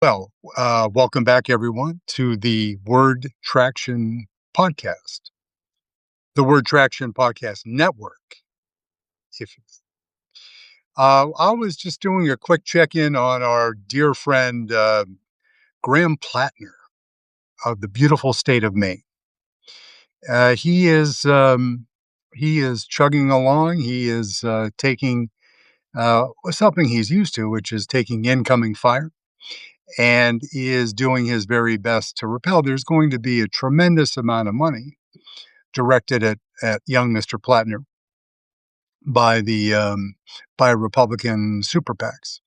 Welcome back, everyone, to the Word Traction Podcast, the Word Traction Podcast Network. If I was just doing a quick check in on our dear friend Graham Plattner of the beautiful state of Maine. Uh, he is um, he is chugging along. He is taking something he's used to, which is taking incoming fire, and is doing his very best to repel. There's going to be a tremendous amount of money directed at young Mr. Plattner by by Republican super PACs.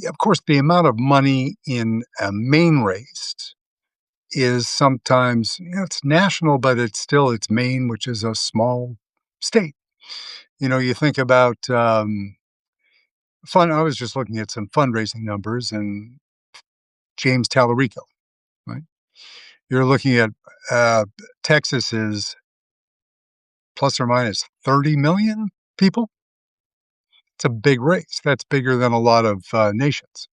Of course, the amount of money in a Maine race is sometimes, it's national, but it's Maine, which is a small state. You think about fun. I was just looking at some fundraising numbers, and James Tallarico, right? You're looking at uh, Texas is plus or minus 30 million people. It's a big race. That's bigger than a lot of nations.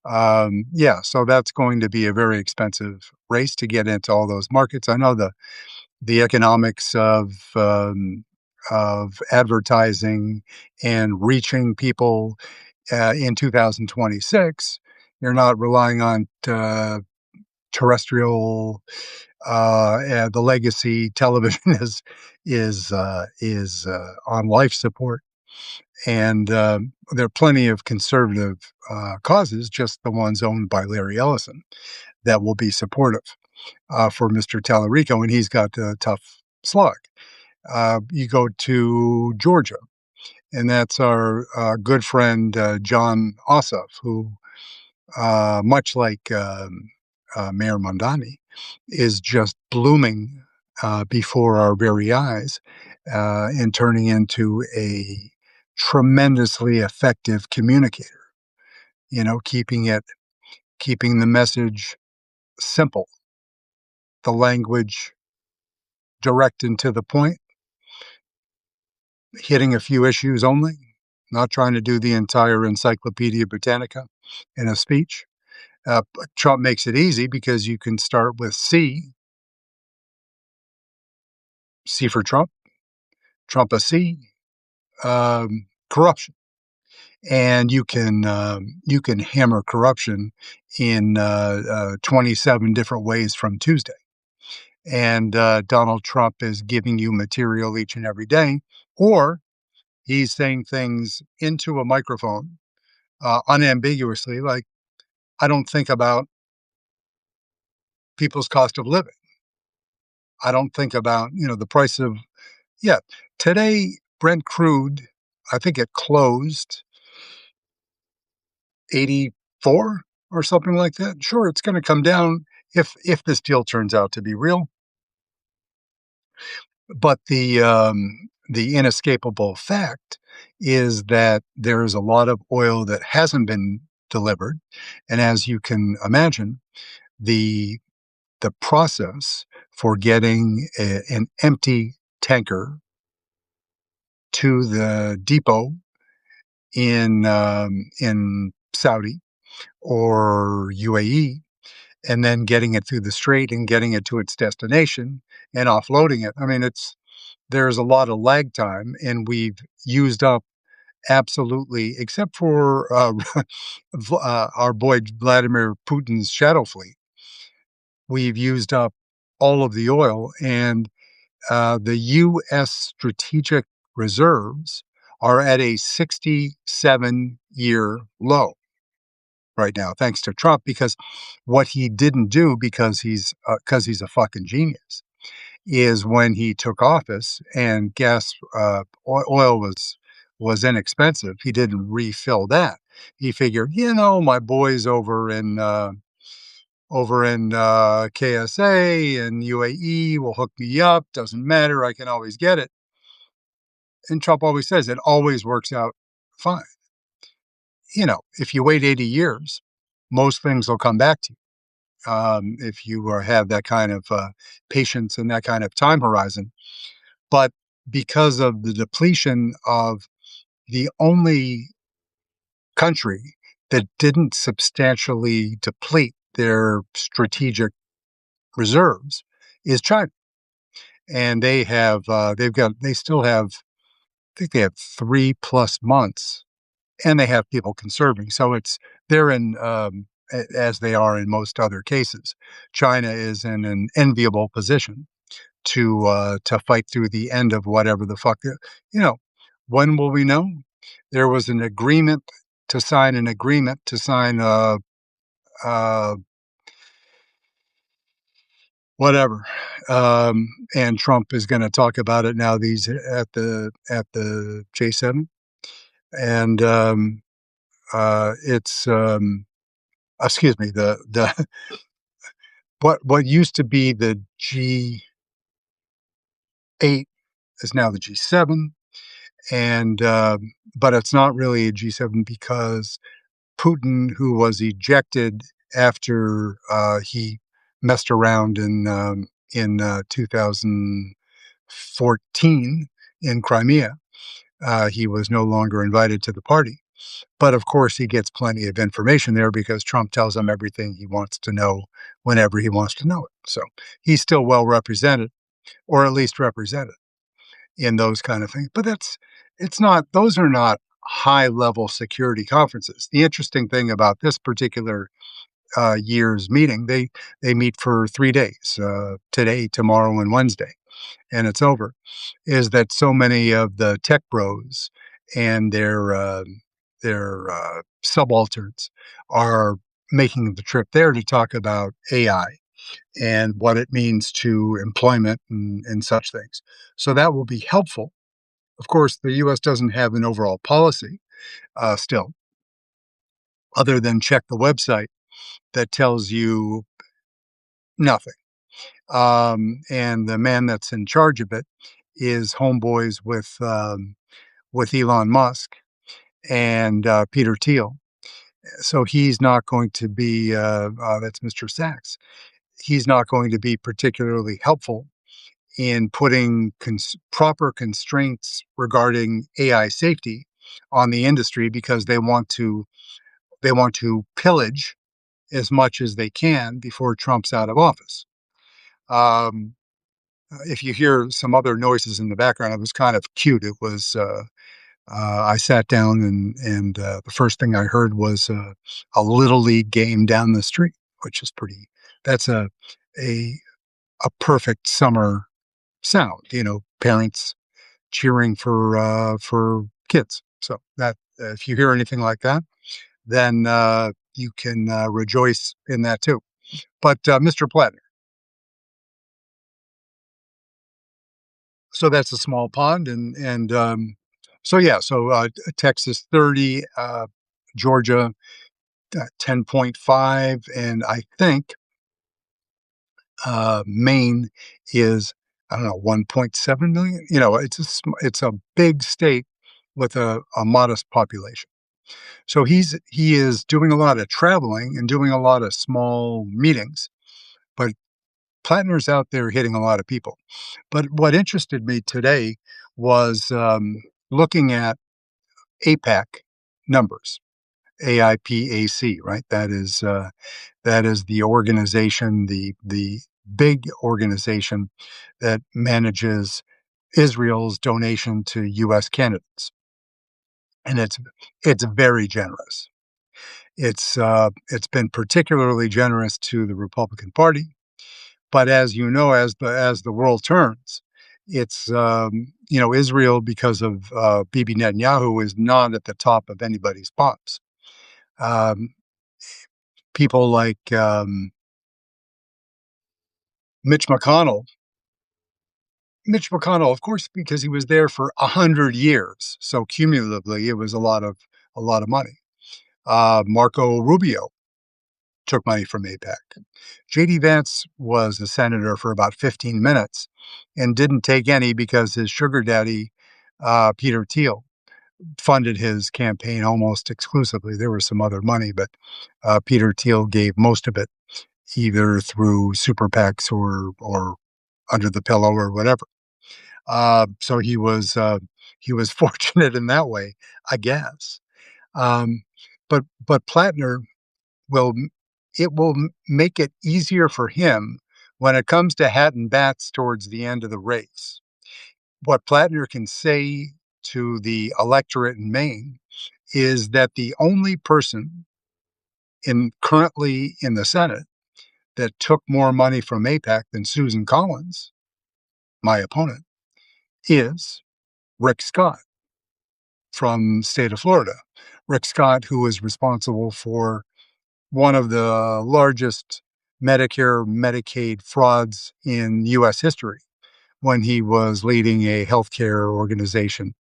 Yeah, so that's going to be a very expensive race to get into all those markets. I know the economics of advertising and reaching people in 2026. You're not relying on terrestrial. The legacy television is on life support, and there are plenty of conservative causes, just the ones owned by Larry Ellison, that will be supportive for Mr. Tallarico, and he's got a tough slog. You go to Georgia, and that's our good friend John Ossoff, who, much like Mayor Mondani, is just blooming before our very eyes and turning into a tremendously effective communicator. Keeping the message simple, the language direct and to the point, hitting a few issues only, not trying to do the entire Encyclopedia Britannica in a speech. Trump makes it easy because you can start with C for Trump, Trumpacy, corruption, and you can hammer corruption in 27 different ways from Tuesday. And Donald Trump is giving you material each and every day, or he's saying things into a microphone unambiguously, like, I don't think about people's cost of living. I don't think about, the price of, yeah. Today, Brent crude, I think it closed 84 or something like that. Sure, it's going to come down if this deal turns out to be real. But the inescapable fact is that there is a lot of oil that hasn't been delivered, and as you can imagine, the the process for getting an empty tanker to the depot in Saudi or UAE, and then getting it through the strait and getting it to its destination and offloading it. I mean, there's a lot of lag time, and we've used up absolutely, except for our boy Vladimir Putin's shadow fleet. We've used up all of the oil, and the U.S. strategic reserves are at a 67-year low right now, thanks to Trump. Because what he didn't do, because he's a fucking genius, is when he took office and oil was inexpensive, he didn't refill that. He figured, my boys over in KSA and UAE will hook me up. Doesn't matter. I can always get it. And Trump always says it always works out fine. If you wait 80 years, most things will come back to you. If you have that kind of patience and that kind of time horizon. But because of the depletion of the only country that didn't substantially deplete their strategic reserves is China. And they still have, I think they have 3+ months, and they have people conserving. So they're in, as they are in most other cases, China is in an enviable position to fight through the end of whatever the fuck, you know, when will we know? There was an agreement to sign uh, whatever. And Trump is going to talk about it now. These at the J7, and it's excuse me, the what used to be the G8 is now the G7, and but it's not really a G7 because Putin, who was ejected after he messed around in 2014 in Crimea, he was no longer invited to the party. But of course, he gets plenty of information there because Trump tells him everything he wants to know whenever he wants to know it. So he's still well represented, or at least represented in those kind of things. But it's not, those are not high level security conferences. The interesting thing about this particular year's meeting, they meet for 3 days, today, tomorrow, and Wednesday, and it's over, is that so many of the tech bros and their subalterns are making the trip there to talk about AI and what it means to employment and such things. So that will be helpful. Of course, the U.S. doesn't have an overall policy still, other than check the website that tells you nothing. And the man that's in charge of it is homeboys with Elon Musk and Peter Thiel. So he's not going to be, that's Mr. Sachs. He's not going to be particularly helpful in putting proper constraints regarding AI safety on the industry because they want to pillage as much as they can before Trump's out of office. Um, if you hear some other noises in the background, it was kind of cute. It was I sat down and the first thing I heard was a little league game down the street, which is pretty. That's a a perfect summer sound. Parents cheering for kids. So that if you hear anything like that, then you can rejoice in that too. But Mr. Plattner, so that's a small pond, and so yeah, so Texas 30, Georgia 10.5, and I think Maine is, I don't know, 1.7 million. It's a big state with a modest population. So he is doing a lot of traveling and doing a lot of small meetings, but Plattner's out there hitting a lot of people. But what interested me today was looking at APAC numbers, AIPAC, right? That is the organization, the big organization that manages Israel's donation to U.S. candidates, and it's very generous. It's been particularly generous to the Republican Party, but as you know, as the world turns, it's Israel because of Bibi Netanyahu is not at the top of anybody's pops. Um, People like Mitch McConnell. Mitch McConnell, of course, because he was there for 100 years, so cumulatively it was a lot of money. Marco Rubio took money from AIPAC. JD Vance was a senator for about 15 minutes and didn't take any because his sugar daddy, Peter Thiel, funded his campaign almost exclusively. There was some other money, but Peter Thiel gave most of it either through super PACs or under the pillow or whatever. So he was fortunate in that way, I guess. Um, but Plattner will m it will m make it easier for him when it comes to hat and bats towards the end of the race. What Plattner can say to the electorate in Maine is that the only person currently in the Senate that took more money from AIPAC than Susan Collins, my opponent, is Rick Scott from state of Florida. Rick Scott, who is responsible for one of the largest Medicare, Medicaid frauds in US history when he was leading a healthcare organization.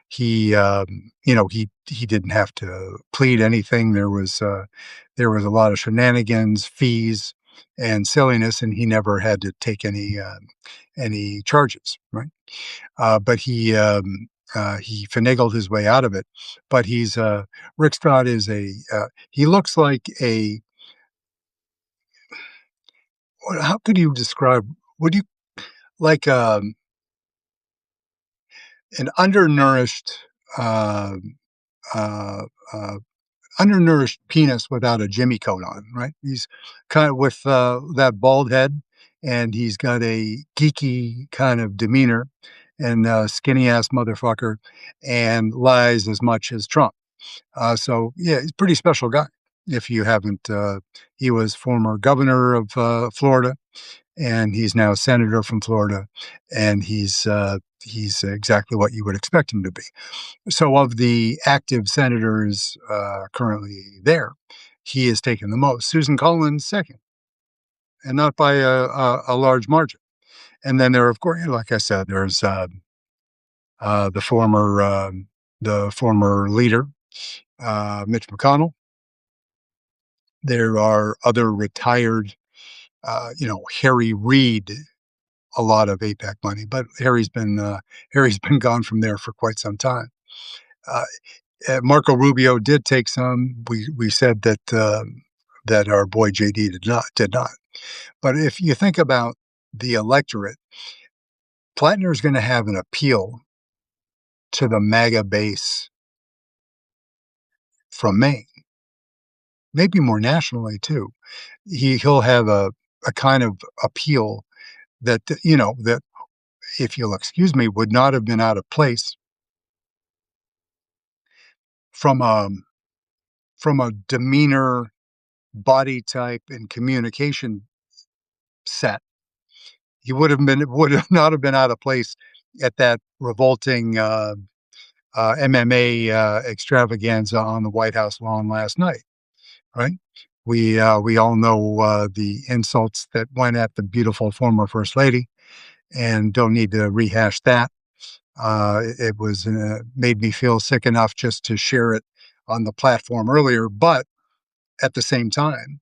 He didn't have to plead anything. There was a lot of shenanigans, fees, and silliness, and he never had to take any charges, right? But he finagled his way out of it. But Rick Scott is he looks like how could you describe, would you like, an uh, uh, uh, undernourished penis without a Jimmy coat on, right? He's kind of with, that bald head, and he's got a geeky kind of demeanor and a skinny ass motherfucker and lies as much as Trump. So yeah, he's a pretty special guy. If you haven't, he was former governor of Florida, and he's now senator from Florida, and he's exactly what you would expect him to be. So, of the active senators currently there, he has taken the most. Susan Collins second, and not by a large margin. And then there, of course, like I said, there's uh, the former um, the former leader, Mitch McConnell. There are other retired, Harry Reid, a lot of APAC money, but Harry's been gone from there for quite some time. Uh, Marco Rubio did take some. We said that our boy JD did not. But if you think about the electorate, Plattner is going to have an appeal to the MAGA base from Maine, maybe more nationally too. He'll have a kind of appeal that, if you'll excuse me, would not have been out of place from a demeanor, body type, and communication set. He would have not have been out of place at that revolting MMA extravaganza on the White House lawn last night, right? We all know the insults that went at the beautiful former first lady, and don't need to rehash that. It was made me feel sick enough just to share it on the platform earlier, but at the same time,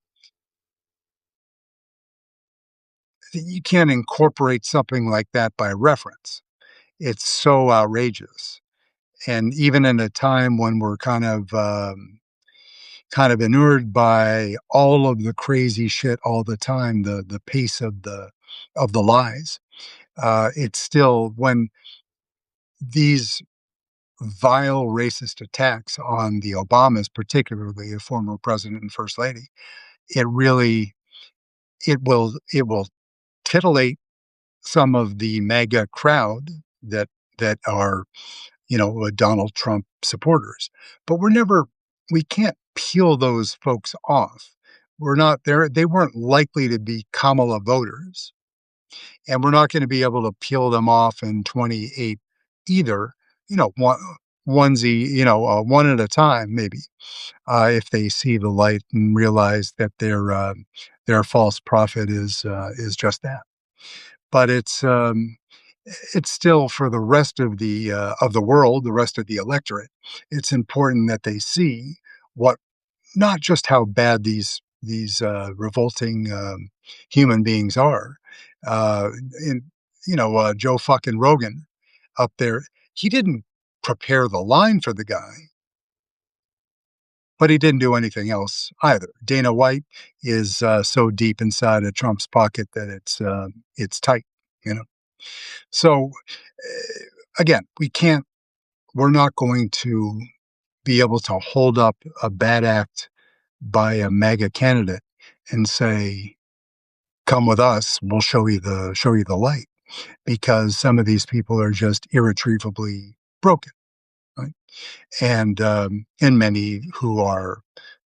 you can't incorporate something like that by reference. It's so outrageous. And even in a time when we're kind of inured by all of the crazy shit all the time, the pace of the lies, it's still when these vile racist attacks on the Obamas, particularly a former president and first lady, it really it will titillate some of the MAGA crowd that are, Donald Trump supporters. But we can't peel those folks off. We're not there. They weren't likely to be Kamala voters, and we're not going to be able to peel them off in 28 either. Onesie, one at a time, maybe, if they see the light and realize that their false prophet is just that. But it's still for the rest of the world, the rest of the electorate. It's important that they see what not just how bad these revolting human beings are. Uh, in Joe fucking Rogan up there, he didn't prepare the line for the guy, but he didn't do anything else either. Dana White is so deep inside of Trump's pocket that it's tight, you know. So again, we're not going to be able to hold up a bad act by a MAGA candidate and say, "Come with us, we'll show you the light," because some of these people are just irretrievably broken, right? And many who are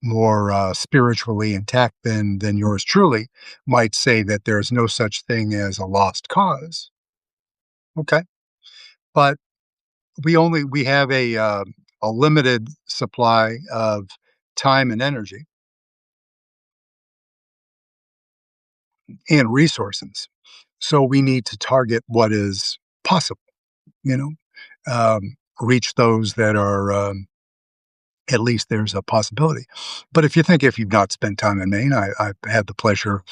more spiritually intact than yours truly might say that there's no such thing as a lost cause. Okay, but we have a limited supply of time and energy and resources, so we need to target what is possible. You know, reach those that are at least there's a possibility. But if you've not spent time in Maine, I've had the pleasure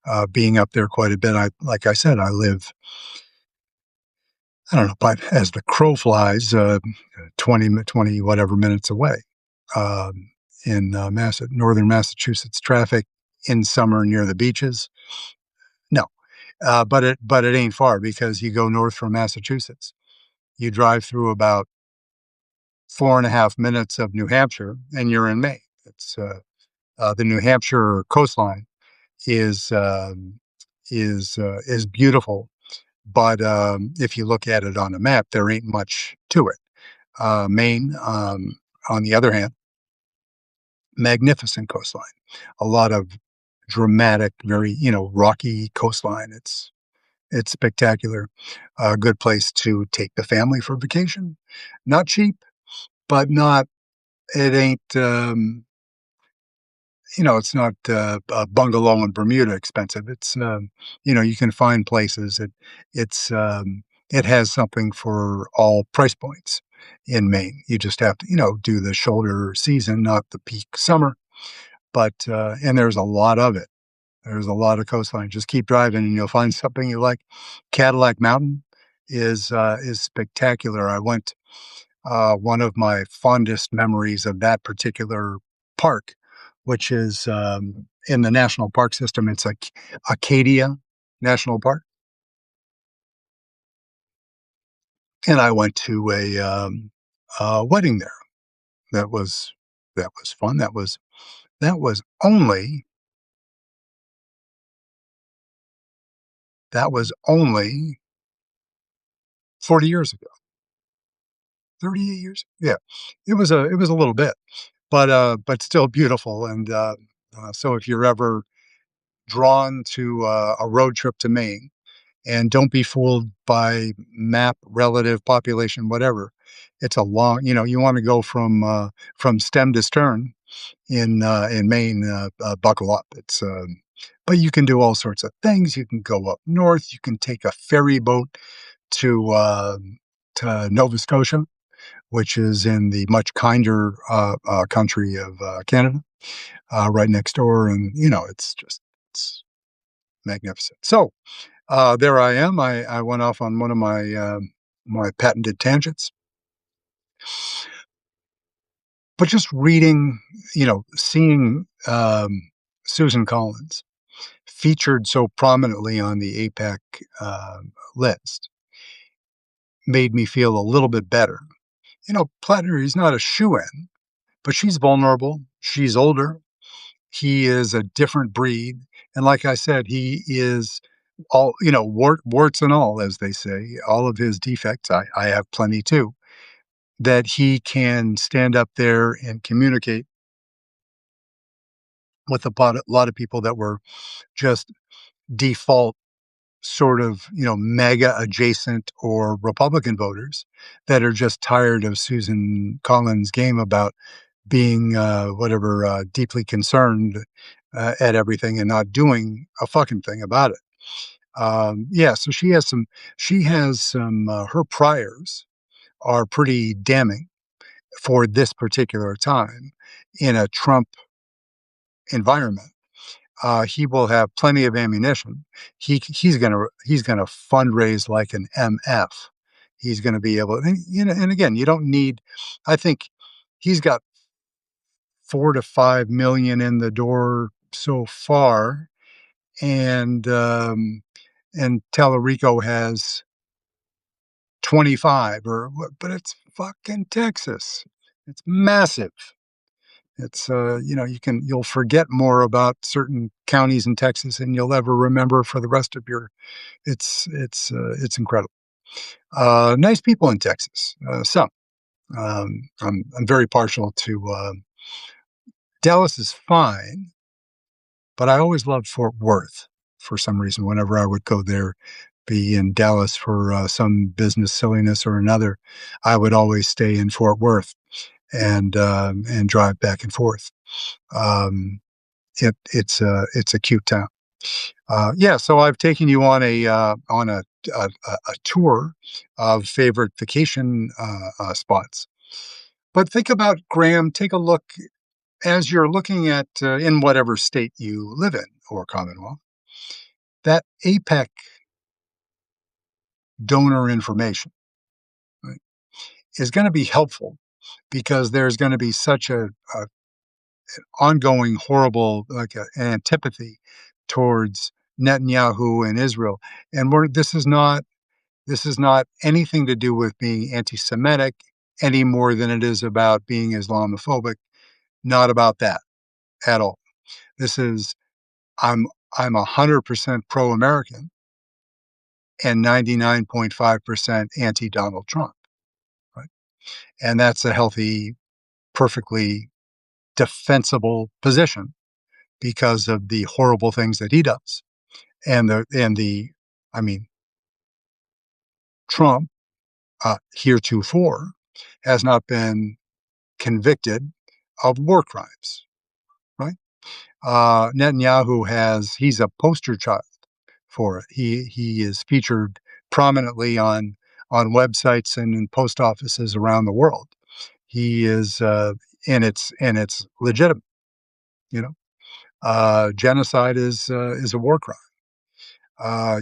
of being up there quite a bit. Like I said, I live, I don't know, but as the crow flies, 20 whatever minutes away, in northern Massachusetts. Traffic in summer near the beaches, no, but it ain't far because you go north from Massachusetts. You drive through about 4.5 minutes of New Hampshire, and you're in Maine. It's the New Hampshire coastline is is beautiful, but if you look at it on a map, there ain't much to it. Maine, on the other hand, magnificent coastline, a lot of dramatic, very rocky coastline. It's spectacular. A good place to take the family for vacation. Not cheap, but not it ain't. It's not a bungalow in Bermuda expensive. It's, you can find places. It has something for all price points in Maine. You just have to, do the shoulder season, not the peak summer. But, and there's a lot of it. There's a lot of coastline. Just keep driving and you'll find something you like. Cadillac Mountain is spectacular. I went, one of my fondest memories of that particular park, which is in the national park system. It's like Acadia National Park, and I went to a wedding there. That was that was fun. That was only that was only 40 years ago. 38 years. Yeah, it was a little bit, but still beautiful. And so if you're ever drawn to a road trip to Maine, and don't be fooled by map, relative population, whatever. It's a long, you want to go from stem to stern in Maine. Buckle up. But you can do all sorts of things. You can go up north. You can take a ferry boat to uh, to Nova Scotia, which is in the much kinder country of Canada, right next door, and it's magnificent. So there I am. I went off on one of my patented tangents, but just reading, seeing Susan Collins featured so prominently on the APEC list made me feel a little bit better. Plattner is not a shoe-in, but she's vulnerable. She's older. He is a different breed, and like I said, he is all warts and all, as they say. All of his defects, I have plenty too. That he can stand up there and communicate with a lot of people that were just default sort of, mega adjacent or Republican voters that are just tired of Susan Collins' game about being whatever deeply concerned at everything and not doing a fucking thing about it. Yeah, so she has some her priors are pretty damning for this particular time in a Trump environment. He will have plenty of ammunition. He's gonna fundraise like an MF. He's gonna be able, and again, you don't need. I think he's got 4 to 5 million in the door so far, and Tellerico has 25 but it's fucking Texas. It's massive. It's, you'll forget more about certain counties in Texas than you'll ever remember for the rest of your it's incredible. Nice people in Texas, some. I'm very partial to, Dallas is fine, but I always loved Fort Worth for some reason. Whenever I would go there, be in Dallas for, some business silliness or another, I would always stay in Fort Worth and drive back and forth. Um, it's a cute town. Yeah, so I've taken you on a tour of favorite vacation, spots. But think about, Graham, take a look as you're looking at, in whatever state you live in or Commonwealth, that APEC donor information, right, is gonna be helpful because there's gonna be such a ongoing horrible, like, an antipathy towards Netanyahu and Israel. And this is not anything to do with being anti-Semitic any more than it is about being Islamophobic. Not about that at all. This is I'm I'm 100% pro-American and 99.5% anti-Donald Trump, right? And that's a healthy, perfectly defensible position because of the horrible things that he does. And the I mean, Trump, heretofore, has not been convicted of war crimes, right? Netanyahu he's a poster child for it. He is featured prominently on websites and in post offices around the world. He is, and it's legitimate, you know? Genocide is a war crime.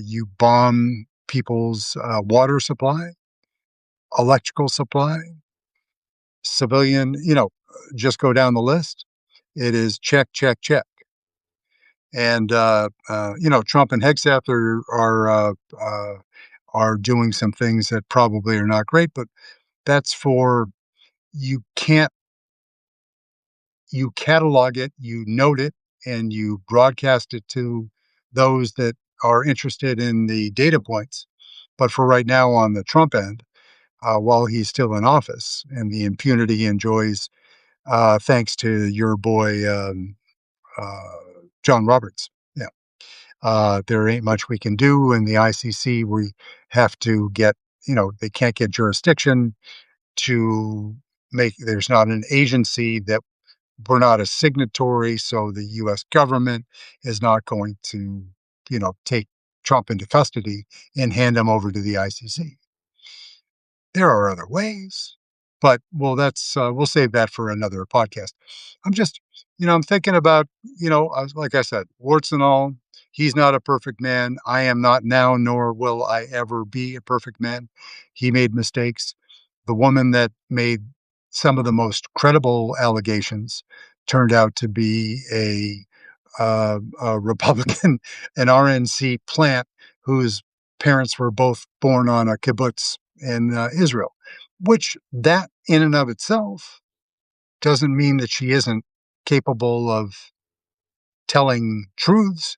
You bomb people's, water supply, electrical supply, civilian, just go down the list. It is check, check, check. And Trump and Hegseth are doing some things that probably are not great, but that's for you can't you catalog it, you note it, and you broadcast it to those that are interested in the data points. But for right now, on the Trump end, while he's still in office and the impunity he enjoys, thanks to your boy, John Roberts. Yeah. There ain't much we can do in the ICC. We have to get, they can't get jurisdiction to there's not an agency that we're not a signatory. So the US government is not going to, take Trump into custody and hand him over to the ICC. There are other ways, but well, we'll save that for another podcast. I'm just, I'm thinking about, like I said, warts and all. He's not a perfect man. I am not now, nor will I ever be a perfect man. He made mistakes. The woman that made some of the most credible allegations turned out to be a Republican, an RNC plant whose parents were both born on a kibbutz in, Israel, which that in and of itself doesn't mean that she isn't capable of telling truths.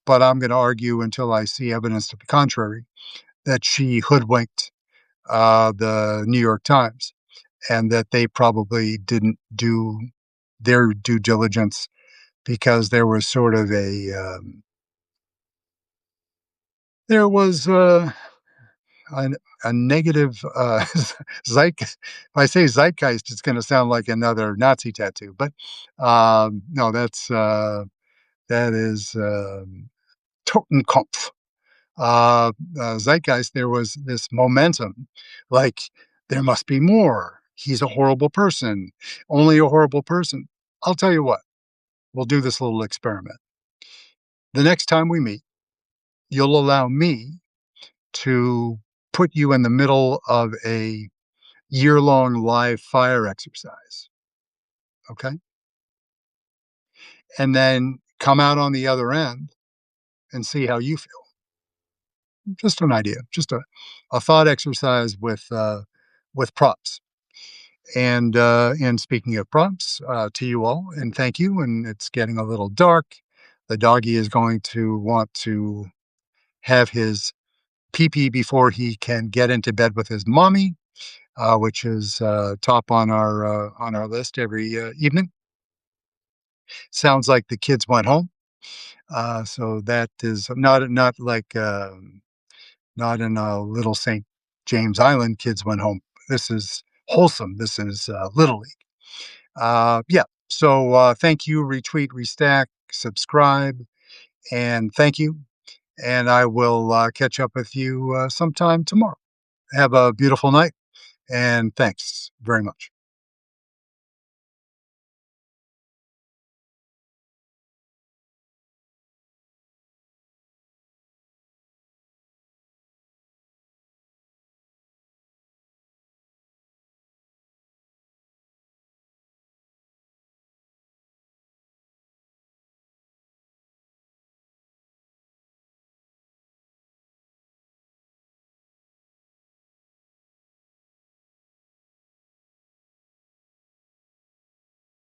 But I'm going to argue until I see evidence to the contrary that she hoodwinked, the New York Times, and that they probably didn't do their due diligence because there was sort of there was a, a negative, zeitgeist. If I say zeitgeist, it's going to sound like another Nazi tattoo, but no, that is, Totenkopf. Zeitgeist. There was this momentum, like there must be more. He's a horrible person. Only a horrible person. I'll tell you what. We'll do this little experiment. The next time we meet, you'll allow me to put you in the middle of a year-long live fire exercise, okay? And then come out on the other end and see how you feel. Just an idea, just a thought exercise with props. And speaking of prompts, to you all, and thank you. And it's getting a little dark. The doggy is going to want to have his pee pee before he can get into bed with his mommy, which is top on our list every evening. Sounds like the kids went home, so that is not like not in Little Saint James Island. Kids went home. This is wholesome. This is Little League. Yeah. So thank you. Retweet, restack, subscribe, and thank you. And I will catch up with you sometime tomorrow. Have a beautiful night, and thanks very much.